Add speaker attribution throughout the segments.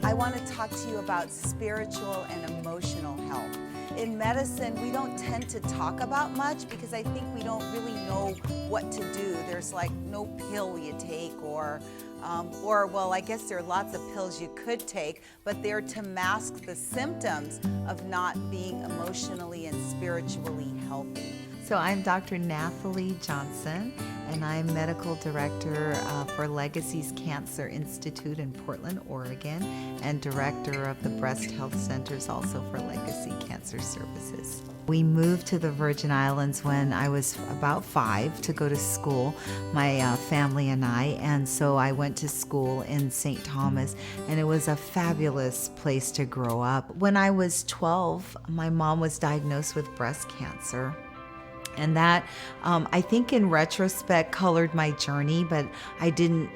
Speaker 1: I want to talk to you about spiritual and emotional health. In medicine, we don't tend to talk about much because I think we don't really know what to do. There's like no pill you take or well, I guess there are lots of pills you could take, but they're to mask the symptoms of not being emotionally and spiritually healthy.
Speaker 2: So I'm Dr. Nathalie Johnson, and I'm Medical Director for Legacy's Cancer Institute in Portland, Oregon, and Director of the Breast Health Centers also for Legacy Cancer Services. We moved to the Virgin Islands when I was about 5 to go to school, my family and I, and so I went to school in St. Thomas, and it was a fabulous place to grow up. When I was 12, my mom was diagnosed with breast cancer. And that, I think in retrospect, colored my journey, but I didn't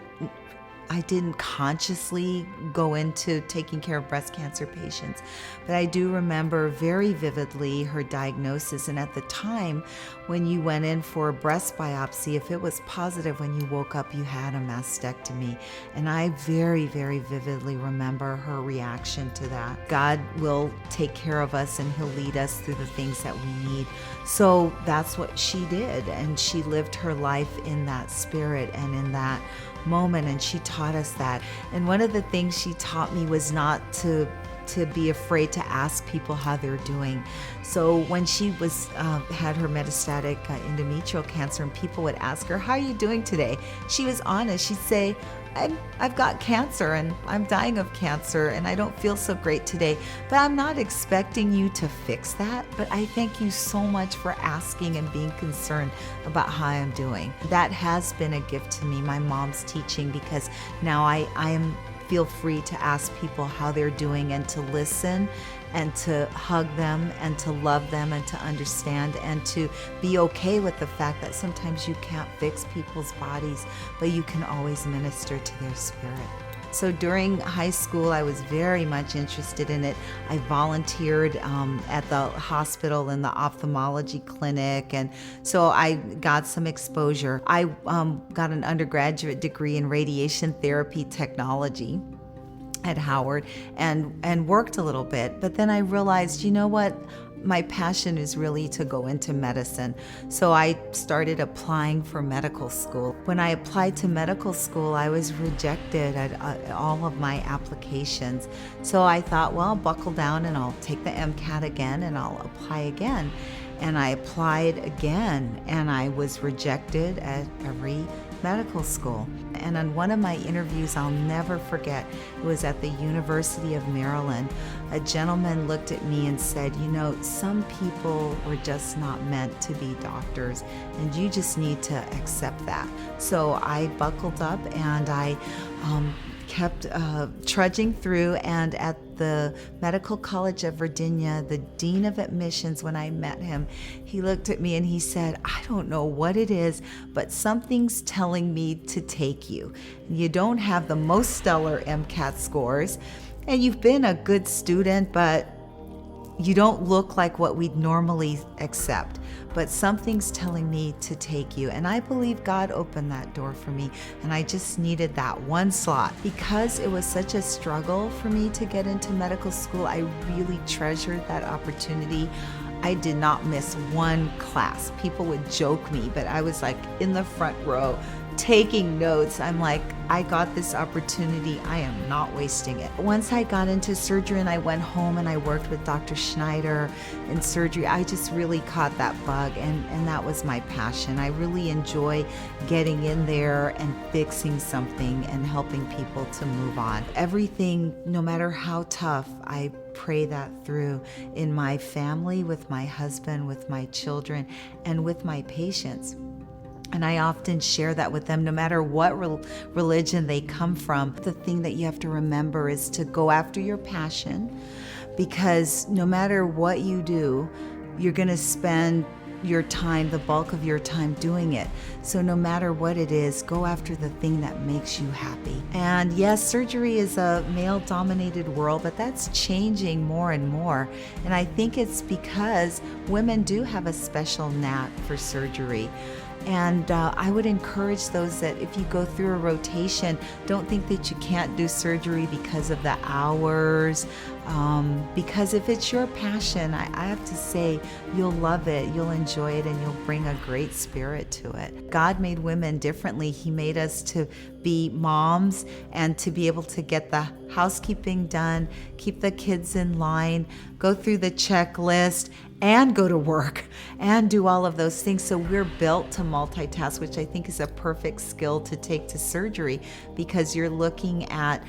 Speaker 2: consciously go into taking care of breast cancer patients. But I do remember very vividly her diagnosis. And at the time, when you went in for a breast biopsy, if it was positive when you woke up, you had a mastectomy. And I very, very vividly remember her reaction to that. God will take care of us and He'll lead us through the things that we need. So that's what she did. And she lived her life in that spirit and in that moment, and she taught us that. And one of the things she taught me was not to be afraid to ask people how they're doing. So when she was had her metastatic endometrial cancer, and people would ask her, "How are you doing today?" She was honest. She'd say, I've got cancer and I'm dying of cancer and I don't feel so great today, but I'm not expecting you to fix that. But I thank you so much for asking and being concerned about how I'm doing. That has been a gift to me, my mom's teaching, because now I feel free to ask people how they're doing and to listen and to hug them and to love them and to understand and to be okay with the fact that sometimes you can't fix people's bodies, but you can always minister to their spirit. So during high school, I was very much interested in it. I volunteered at the hospital in the ophthalmology clinic, and so I got some exposure. I got an undergraduate degree in radiation therapy technology at Howard and worked a little bit, but then I realized, you know what? My passion is really to go into medicine. So I started applying for medical school. When I applied to medical school, I was rejected at all of my applications. So I thought, well, I'll buckle down and I'll take the MCAT again and I'll apply again. And I applied again and I was rejected at every medical school. And on one of my interviews, I'll never forget, it was at the University of Maryland. A gentleman looked at me and said, you know, some people were just not meant to be doctors, and you just need to accept that. So I buckled up and I kept trudging through, and at the Medical College of Virginia, the Dean of Admissions, when I met him, he looked at me and he said, I don't know what it is, but something's telling me to take you. You don't have the most stellar MCAT scores, and you've been a good student, but you don't look like what we'd normally accept, but something's telling me to take you. And I believe God opened that door for me, and I just needed that one slot. Because it was such a struggle for me to get into medical school, I really treasured that opportunity. I did not miss one class. People would joke me, but I was like in the front row taking notes. I'm like, I got this opportunity. I am not wasting it. Once I got into surgery and I went home and I worked with Dr. Schneider in surgery, I just really caught that bug, and that was my passion. I really enjoy getting in there and fixing something and helping people to move on. Everything, no matter how tough, I pray that through in my family, with my husband, with my children, and with my patients. And I often share that with them, no matter what religion they come from. The thing that you have to remember is to go after your passion, because no matter what you do, you're going to spend your time, the bulk of your time doing it. So no matter what it is, go after the thing that makes you happy. And yes, surgery is a male-dominated world, but that's changing more and more. And I think it's because women do have a special knack for surgery. And I would encourage those that if you go through a rotation, don't think that you can't do surgery because of the hours. Because if it's your passion, I have to say, you'll love it, you'll enjoy it, and you'll bring a great spirit to it. God made women differently. He made us to be moms and to be able to get the housekeeping done, keep the kids in line, go through the checklist, and go to work and do all of those things. So we're built to multitask, which I think is a perfect skill to take to surgery, because you're looking at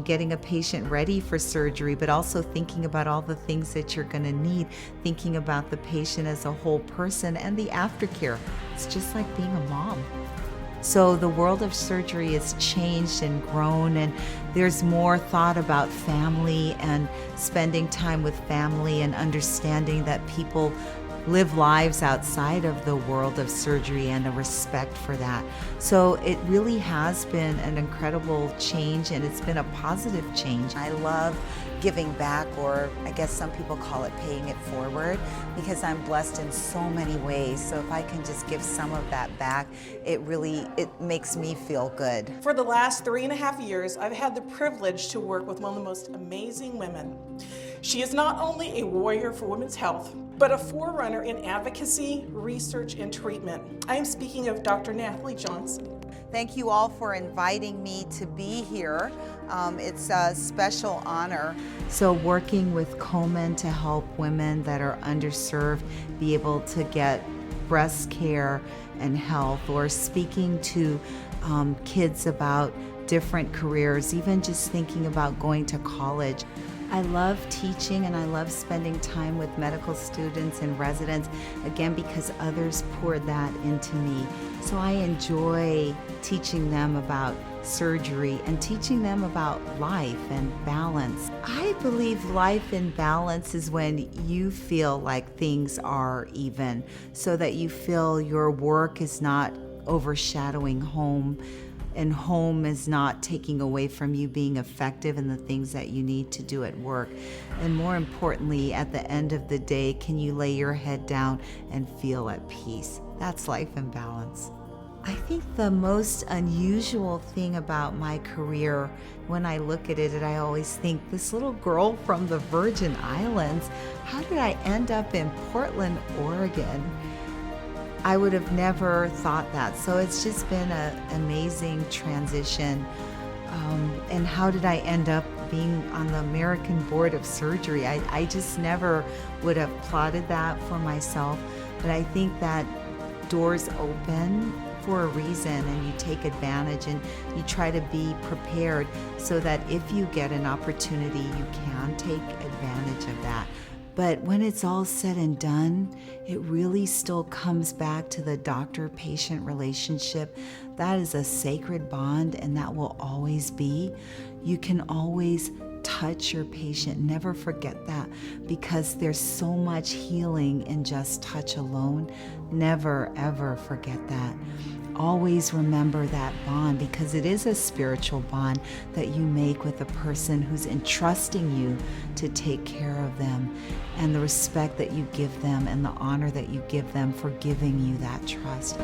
Speaker 2: getting a patient ready for surgery, but also thinking about all the things that you're going to need, thinking about the patient as a whole person and the aftercare. It's just like being a mom. So the world of surgery has changed and grown, and there's more thought about family and spending time with family and understanding that people live lives outside of the world of surgery and a respect for that. So it really has been an incredible change, and it's been a positive change.
Speaker 1: I love giving back, or I guess some people call it paying it forward, because I'm blessed in so many ways. So if I can just give some of that back, it makes me feel good.
Speaker 3: For the last 3.5 years, I've had the privilege to work with one of the most amazing women. She is not only a warrior for women's health, but a forerunner in advocacy, research, and treatment. I am speaking of Dr. Nathalie Johnson.
Speaker 1: Thank you all for inviting me to be here. It's a special honor.
Speaker 2: So working with Komen to help women that are underserved be able to get breast care and health, or speaking to kids about different careers, even just thinking about going to college. I love teaching, and I love spending time with medical students and residents, again, because others poured that into me. So I enjoy teaching them about surgery and teaching them about life and balance. I believe life in balance is when you feel like things are even, so that you feel your work is not overshadowing home, and home is not taking away from you being effective in the things that you need to do at work. And more importantly, at the end of the day, can you lay your head down and feel at peace? That's life in balance. I think the most unusual thing about my career, when I look at it, I always think, this little girl from the Virgin Islands, how did I end up in Portland, Oregon? I would have never thought that. So it's just been an amazing transition. And how did I end up being on the American Board of Surgery? I just never would have plotted that for myself. But I think that doors open for a reason, and you take advantage, and you try to be prepared so that if you get an opportunity, you can take advantage of that. But when it's all said and done, it really still comes back to the doctor-patient relationship. That is a sacred bond, and that will always be. You can always touch your patient. Never forget that, because there's so much healing in just touch alone. Never, ever forget that. Always remember that bond, because it is a spiritual bond that you make with a person who's entrusting you to take care of them, and the respect that you give them and the honor that you give them for giving you that trust.